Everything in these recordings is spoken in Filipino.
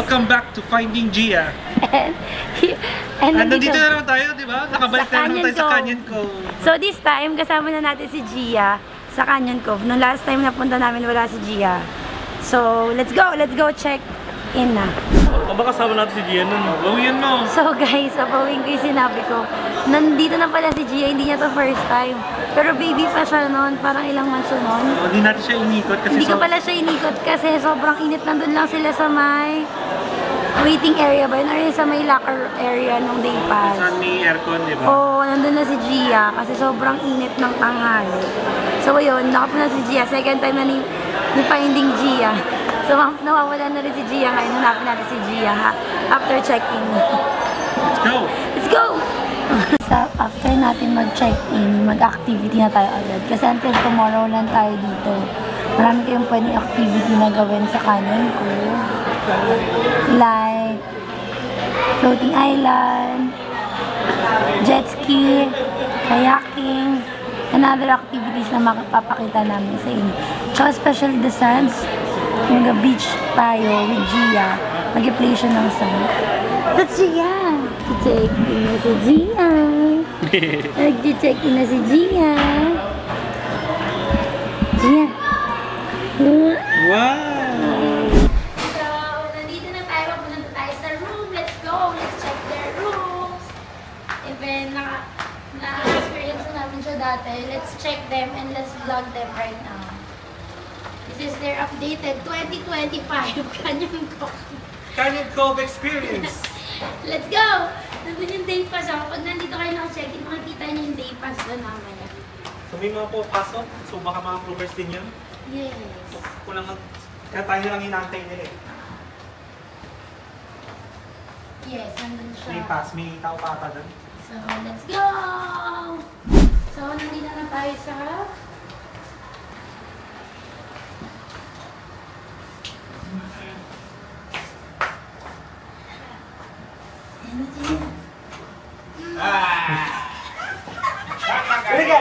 Welcome back to Finding Gia. and nandito na naman tayo, di ba? Nakabalik na naman tayo sa Canyon Cove. So this time, kasama na natin si Gia sa Canyon Cove. Nung last time na punta namin, wala si Gia. So, let's go check in na. Baka kasama natin si Gia nun. Bawian mo. So guys, papawin ko yung sinabi ko. Nandito na pala si Gia, hindi niya to first time. Pero baby pa siya noon, parang ilang months siya noon. Hindi natin siya inikot kasi Hindi ko pala siya inikot kasi sobrang init. Nandun lang sila sa may waiting area ba yun? Or sa may locker area nung day pass. Saan may aircon, di ba? Oo, nandun na si Gia kasi sobrang init ng tanghali. So ayun, nakapunta si Gia. Second time na ni Finding Gia. So nawawala na rin si Gia ngayon. Hanapin natin si Gia ha, after check-in. Let's go! Let's go! So, after natin mag-check-in, mag-activity na tayo agad. Kasi until tomorrow lang tayo dito. Marami kayong pwedeng activity na gawin sa Canyon Cove. Like, floating island, jet ski, kayaking, and other activities na makapapakita namin sa inyo. Tsaka especially the sands. Mag-beach tayo with Gia. Mag-play siya ng sand. That's Gia! Check-in na si Gia. Nag-check-in na si Gia. Gia. Wow! So, nandito na tayo. Papunta tayo sa room. Let's go. Let's check their rooms. Even na-experience na namin siya dati. Let's check them and let's vlog them right now. This is their updated 2025 Canyon Cove. Canyon Cove experience! Let's go! Nandun yung day pass ako. Pag nandito kayo naka-check-in, makikita niyo yung day pass doon mamaya. So may mga pasok, so baka mga provers din yun? Yes. So, kaya tayo lang inaantay nila eh. Yes, nandun siya. May pass, may tao pa ata doon. So, let's go! So, nandito na tayo sa... Baliga!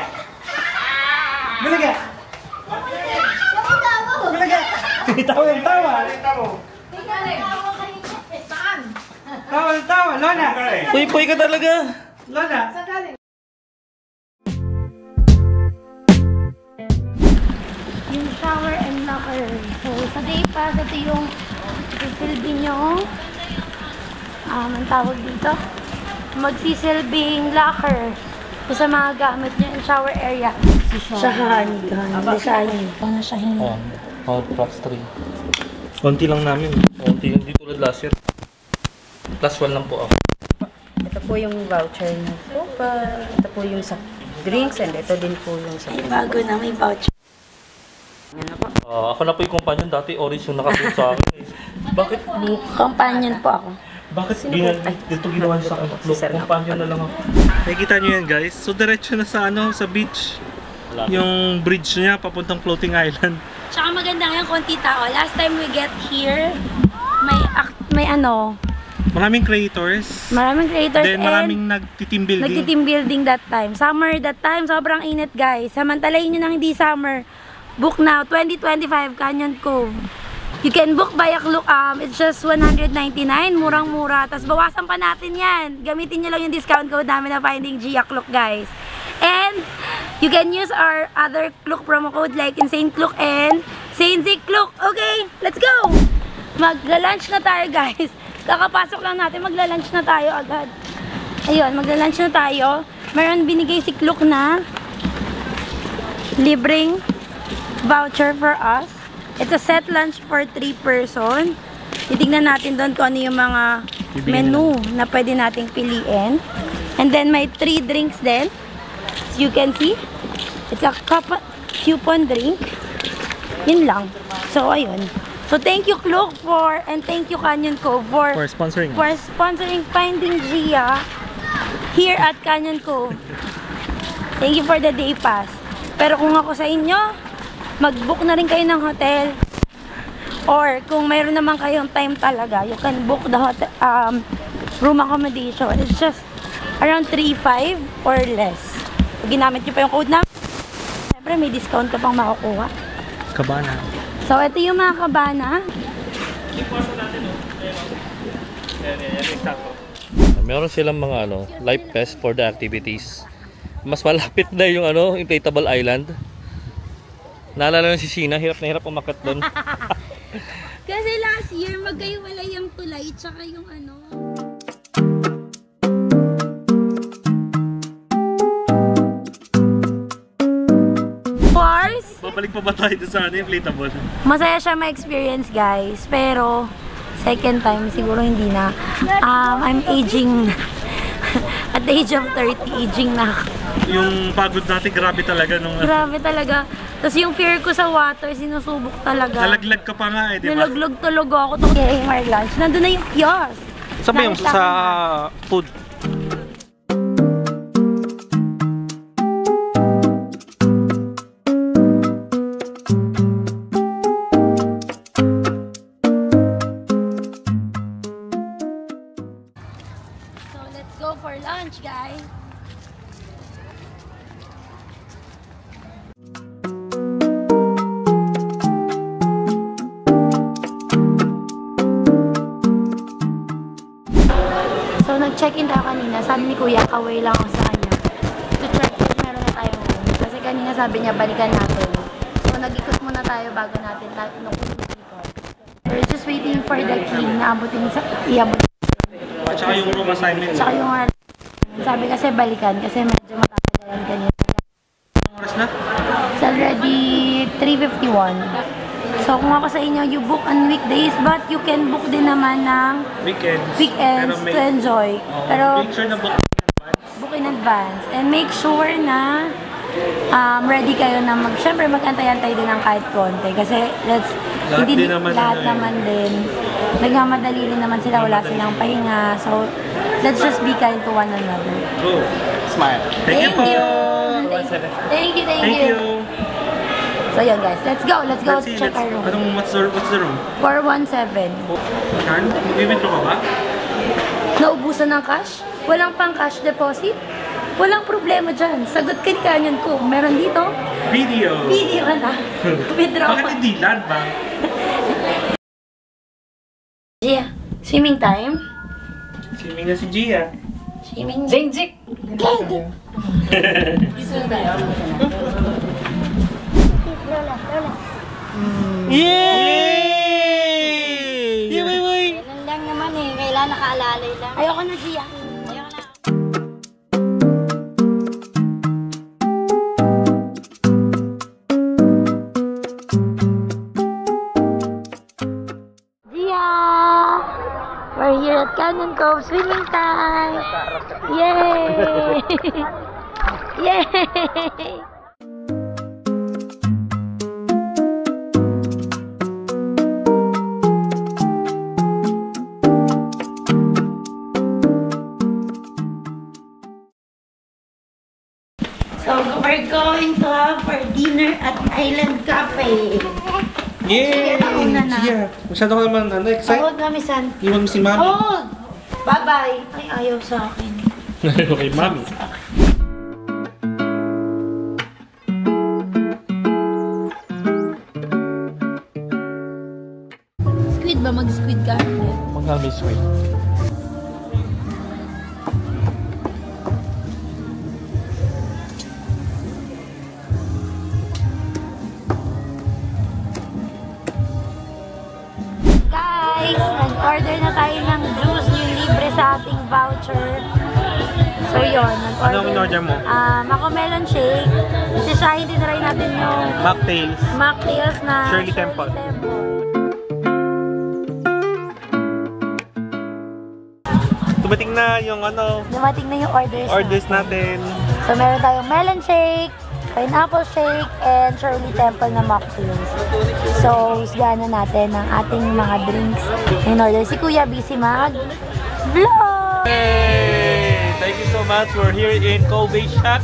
Baliga! Baliga! Tawa ng tawa! Tawa ng tawa! Lona! Puy-puy ka talaga! Lona! Yung shower and locker. So, sa day pass, ito yung sisilbing nyo. Ang tawag dito? Magsisilbing locker. Sa mga gamit nyo yung shower area. Shahan. Shahan. Paano shahin? Plus 3. Konti lang namin. Konti lang dito tulad last year. Plus 1 lang po ako. Ito po yung voucher na sopa. Ito po yung sa drinks and ito din po yung sa Bago na may voucher. Ano po? Ako na po yung companion. Dati orange yung nakasuot sa akin eh. Bakit blue? Companion po ako. Bakit dito ginawa niyo sa akin? Blue, companion na lang ako. Nakikita nyo yan guys. So diretso na sa sa beach. Yung bridge niya papuntang floating island. Tsaka maganda ngayon konti tao. Last time we get here, may Maraming creators. maraming creators Then maraming nagti-team building. nagti-team building that time. Summer that time, sobrang init guys. Samantalayin nyo nang hindi summer. Book now, 2025 Canyon Cove. You can book by a Klook. It's just $199, murang-mura. Tapos bawasan pa natin yan. Gamitin nyo lang yung discount code namin na Finding Gia Klook guys. And you can use our other Klook promo code like Insane Klook and Saint Zik Klook. Okay, let's go! Magla-lunch na tayo guys. Kakapasok lang natin, magla-lunch na tayo agad. Ayun, magla-lunch na tayo. Meron binigay si Klook na libreng voucher for us. It's a set lunch for 3 person. Titignan natin doon kung ano yung mga menu na pwede nating piliin. And then may 3 drinks din. As you can see, it's a coupon drink. Yun lang. So, ayun. So, thank you Klook and thank you Canyon Cove for sponsoring. For sponsoring Finding Gia here at Canyon Cove. Thank you for the day pass. Pero kung ako sa inyo, mag-book na rin kayo ng hotel. Or kung mayroon naman kayong time talaga, you can book the hotel, room accommodation. It's just around 3,500 or less. Pag ginamit nyo pa yung code namin, siyempre may discount ka pang makukuha. Cabana. So, ito yung mga cabana. Yan, exacto. Meron silang mga life vest for the activities. Mas malapit na yung inflatable island. Naalala na si Sheena, hirap na hirap umakyat doon. Kasi last year, magkaiwalay yung tulay, tsaka yung Wars? Babalik pa ba tayo sa inflatable? Masaya siya ma-experience, guys. Pero, second time, siguro hindi na. I'm aging. At the age of 30, aging na ako. Yung pagod natin, grabe talaga nung... Grabe talaga. Tapos yung fear ko sa water, sinusubok talaga. Nalaglag ka pa nga eh, di ba? Nalaglag talaga ako. Okay, my lunch. Nandun na yung kiosk. Saan ba yung Nakita ko sa na. food? So, let's go for lunch, guys. So, nag-check-in tayo kanina. Sabi ni Kuya, kaway lang ako sa kanya. To check if meron na tayong room. Kasi kanina sabi niya, balikan natin. So, nag-ikot muna tayo bago natin nung ikot. We're just waiting for the key na abutin sa... Iabutin. At saka yung room assignment. Tsaka yung sabi kasi balikan kasi medyo matatagalan kanina. Anong oras na? It's already 3:51. So kung ako sa inyo, you book on weekdays but you can book din naman ng weekends to enjoy. Pero make sure na book book in advance. And make sure na ready kayo na syempre mag-antay-antay din ng kahit konti. Kasi Lahat din naman din. Nagmamadali rin naman sila, wala silang pahinga. So, let's just be kind to one another. Go. Smile. Thank you po. Thank you. So, yun guys. Let's go check our room. What's the room? 417. Saan? Mag-withdraw ka ba? Naubusan ng cash? Walang pang cash deposit? Walang problema dyan. Sagot ka ni Canyon ko. Meron dito? Video na. Withdraw Bakit pa. hindi land ba? Gia, swimming time? Swimming na si Gia. Swimming. Jing-jing. Yay! Yay! Ganun lang naman eh. Kailangan nakaalalay lang. Ayoko na, Gia. Ayoko na. Gia! We're here at Canyon Cove swimming time! Yay! Yay! So, we're going to have our dinner at Island Cafe. Yay! Sige, nauna na. Gia, masyado ka naman excited. Hold, Mami San. Iwan mo si Mami. Hold! Bye-bye. Ay, ayaw sa akin. Okay, Mami. Squid ba? Mag-squid ka? Magkano may sweet? Guys, nag-order na tayo ng juice yung libre sa ating voucher. So yun, nag-order. Ano ang in-order mo? Ako melon shake. Si Shahid, tinry natin yung Mocktails. mocktails na Shirley Temple. Dumating na yung Dumating na yung orders natin. So meron tayong melon shake, pineapple shake, and Shirley Temple na mocktails. So, husgahan na natin ang ating mga drinks in order. Si Kuya busy mag-vlog! Hey! Thank you so much. We're here in Cove Shack.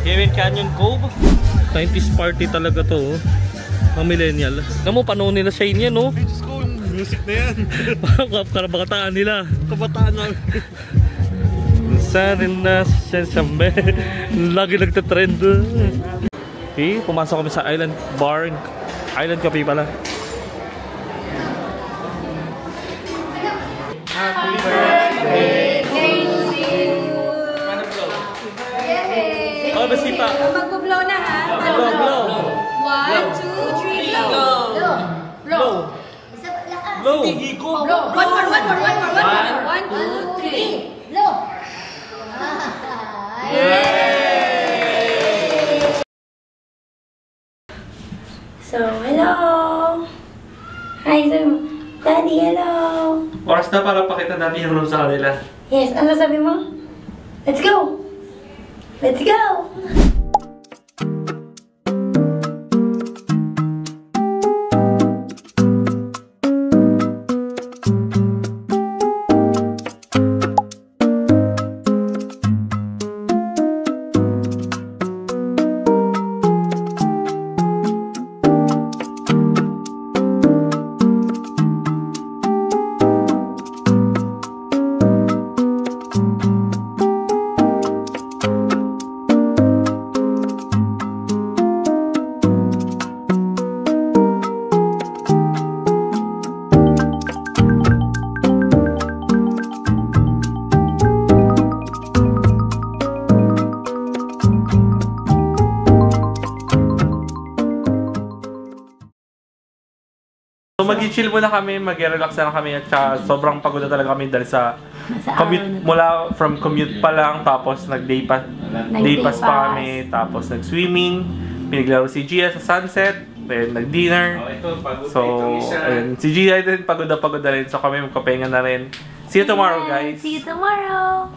Here in Canyon Cove. 90s party talaga to. Ang millennial. Alam mo, panahon nila Shane yan, no? Diyos ko, yung music na yan. Karabataan nila. Kabataan na. Sarin na siya sambe. Lagi nagtatrend. Okay, pumasok kami sa Island Bar. Island Cafe pala. Happy birthday to you. Oh, basi pa. Mag-blow na ha. Blow. 1, 2, 3, blow. Blow. Blow. Blow. One more. 1, 2, 3. Blow. So, hello! Hi, sir. Daddy, hello! Oras na para pakita natin yung room sa kanila. Yes, ano sabi mo? Let's go! Let's go! So mag-chill muna kami, mag-relax na kami at sobrang pagod na talaga kami dahil sa commute mula from commute pa lang, tapos nag-day pass pa kami, tapos nag-swimming, pinaglaro si Gia sa sunset, then nag-dinner. So, ayun, si Gia din pagod na rin, so kami magkapahinga na rin. See you tomorrow, guys! See you tomorrow!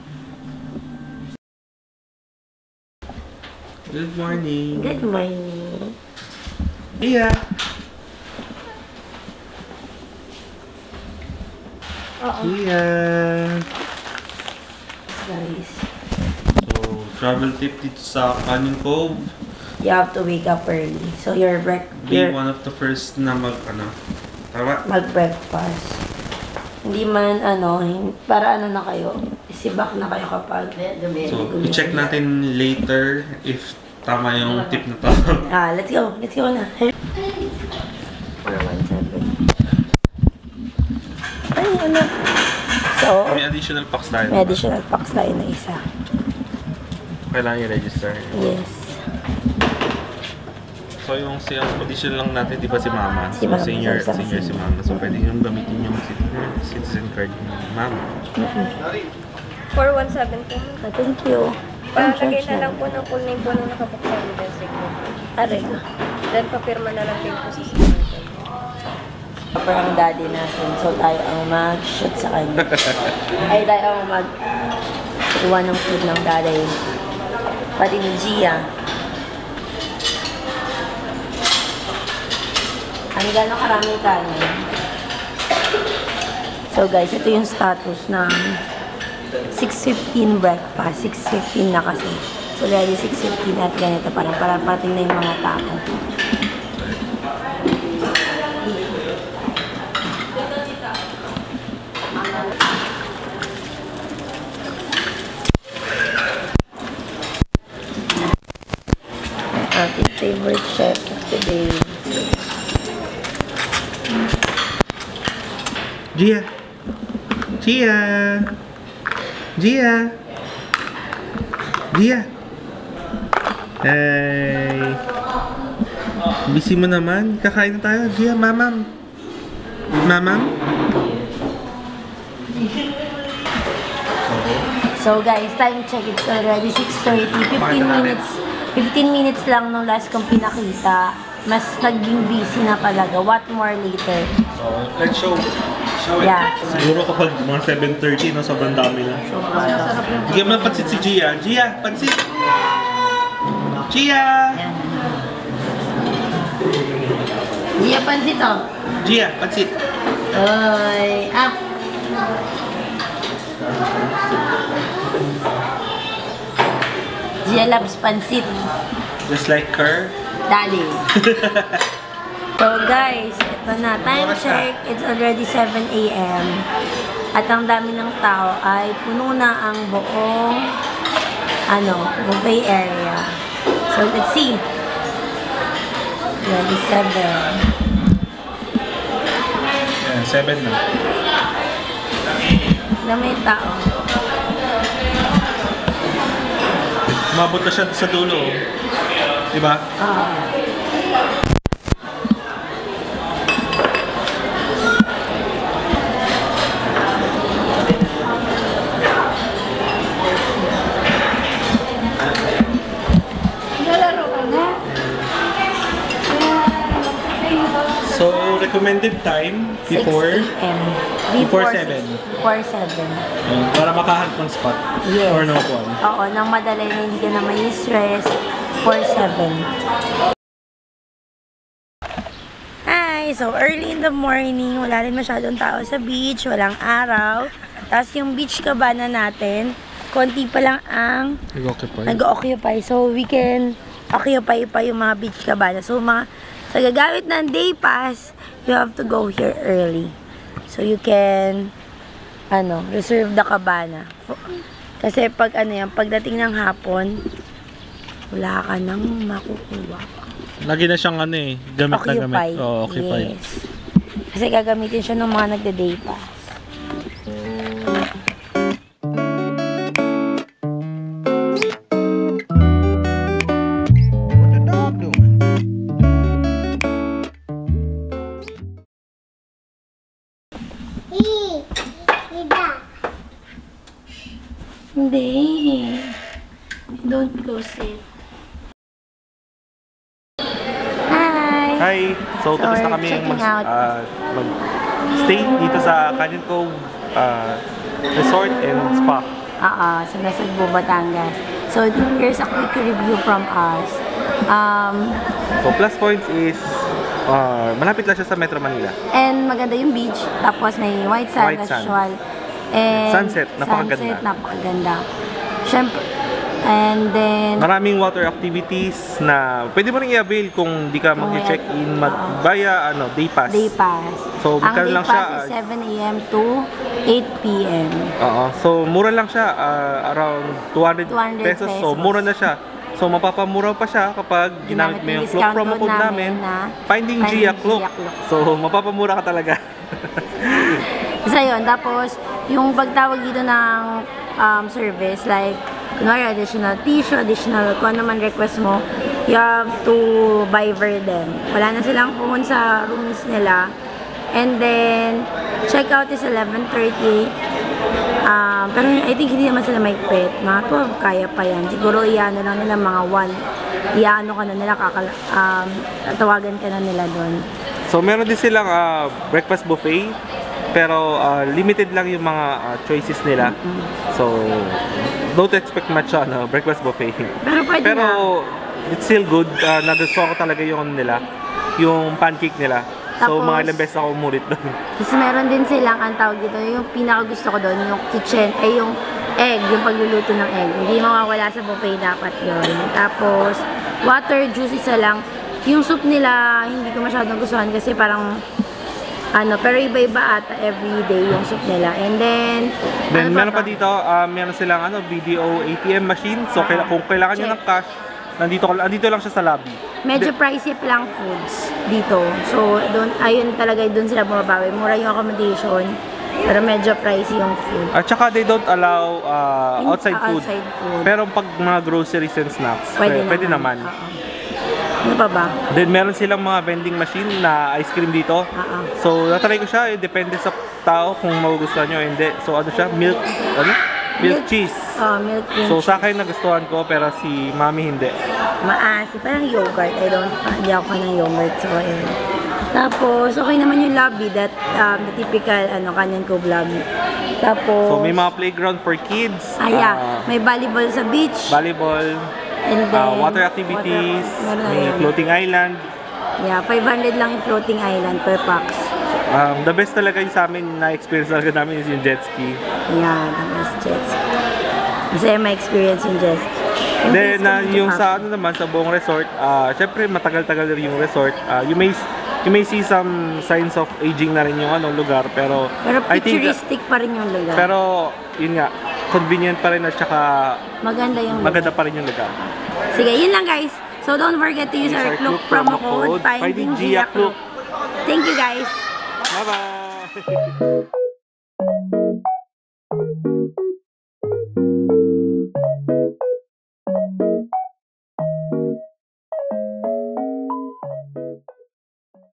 Good morning. Good morning. Yeah. Yeah. Guys, So, travel tip dito sa Canyon Cove. you have to wake up early. So, Be one of the first na tama? mag-breakfast. Hindi man, para na kayo. Isibak na kayo kapag So, i-check natin later if tama yung tip na to. let's go. Let's go na. 417. Ay, So, May additional packs tayo. may additional packs tayo na isa. Kailangan i-register. Yes. So, yung sales position lang natin, di ba si Mama? Si So, Mama. senior Sa si Mama. So, pwede yung gamitin yung citizen card ni Mama. 417 po. Thank you. Palagay na lang po ng full name po nung nakabuksan ng signature. Aray. Then papirma na lang din po sa signature. Kapag ang daddy natin, so tayo ang mag-shoot sa kanya. Ay, tayo ang mag-iwan ng food ng daddy. Pati ni Gia. Ano gano'ng karaming kanin? So guys, ito yung status ng 6:15 breakfast. 6:15 na kasi. So already 6:15 at ganito. Parang parating na yung mga tao. Ating favorite chef of today. Gia! Gia! Gia! Gia! Hey! Busy mo naman. Kakain na tayo. Gia, mamam! Mamam? So guys, time check. It's already 6:30. 15 minutes lang nung last kong pinakita. Mas naging busy na talaga. What more later? So, let's show it. Yeah. Siguro kapag mga 7:30, no, sobrang dami na. Bigyan mo ng pansit si Gia. Gia, pansit! Gia! Gia, pansit oh. Gia, pansit! Oy, Gia loves pansit. Just like her. Daddy. So guys, ito na. Time check. It's already 7 AM. At ang dami ng tao ay puno na ang buong buffet area. So let's see. Already 7. Yeah, 7 na. Dami yung tao. Mabot na siya sa dulo. Diba? Nalaro ka na? So, recommended time before 6 a.m. Before 7. Before 7. Para makahanap ng spot. Yes. Or no one. Oo, nang madali na hindi ka na may stress. Before 7. Hi! So, early in the morning, wala rin masyadong tao sa beach, walang araw. Tapos yung beach cabana natin, konti pa lang ang nag-occupy. So, we can occupy pa yung mga beach cabana. So, sa gagamit ng day pass, you have to go here early. So, you can, reserve the cabana. Kasi pag, pagdating ng hapon, wala ka nang makukuha. Lagi na siyang gamit Occupy. na gamit. Oo, occupy. Yes. Kasi gagamitin siya ng mga nagda-day pass. Hindi. Don't close it. Hi! Hi! So, tapos na kami checking out. mag-stay dito sa Canyon Cove Resort and Spa. Sa Nasugbu, Batangas. So, here's a quick review from us. So, plus points is malapit lang siya sa Metro Manila. And maganda yung beach. Tapos may white sand White as sand. usual. And Sunset, napakaganda. Sunset, napakaganda. Siyempre, and then, Maraming water activities na pwede mo rin i-avail kung di ka mag-check-in via day pass. day pass. So, Ang magkano day lang pass siya? is 7 a.m. to 8 p.m. So, mura lang siya. Around 200 pesos. So, mura na siya. So, mapapamura pa siya kapag ginamit mo yung discount promo code namin na Finding Gia Cloak. So, mapapamura ka talaga. So, yun. Tapos, yung pagtawag dito ng service, like, kunwari, additional tissue, additional, kung ano man request mo, you have to buy Verdem. Wala na silang phone sa rooms nila. And then, checkout is 11:30. Pero I think hindi naman sila may pet. Mga 12, kaya pa yan. Siguro, iano lang nila mga 1. Iano ka na nila, tawagan ka na nila doon. So, meron din silang breakfast buffet. Pero limited lang yung mga choices nila. So, don't expect much breakfast buffet. Pero pwede na. It's still good. Nagustuhan ko talaga yung nila. Yung pancake nila. So, Tapos, mga ilang beses ako umulit doon. Tapos meron din silang, ang tawag dito, yung pinaka gusto ko doon, yung kitchen, yung egg, yung pagluluto ng egg. Hindi mawawala sa buffet dapat yun. Tapos, water juice isa lang. Yung soup nila, hindi ko masyadong gustuhan kasi parang, pero iba-iba ata everyday yung soup nila. And then Meron pa dito, meron silang video ATM machine. So, kung kailangan nyo ng cash, nandito lang siya sa lobby. Medyo pricey lang foods dito. So, ayun talaga, doon sila bumabawi. Mura yung accommodation, pero medyo pricey yung food. At saka they don't allow outside food. Pero pag mga groceries and snacks, pwede naman. Ano pa ba? Then meron silang mga vending machine na ice cream dito. So, natry ko siya. Depende sa tao kung magugustuhan nyo o hindi. So, siya? Milk cheese. Milk cream. So, sa akin nagustuhan ko, pero si mami hindi. Maasi. Parang yogurt. Hindi ako fan ng yogurt. So, ayun. Tapos, okay naman yung lobby. The typical, Canyon Cove lobby. Tapos, so, may mga playground for kids. May volleyball sa beach. Volleyball. And then, water activities. May floating island. Yeah, 500 lang yung floating island per pax. The best talaga yung sa amin na experience talaga namin is yung jet ski. Yeah, the best jet ski. Kasi may experience yung jet ski. Then, yung sa naman, sa buong resort, syempre matagal-tagal rin yung resort. You may see some signs of aging na rin yung lugar, pero futuristic pa rin yung lugar. Pero, yun nga, convenient pa rin at saka maganda pa rin yung lugar. Sige, yun lang guys. So, don't forget to use our Klook promo code, Finding Gia Klook. Thank you guys. Bye-bye!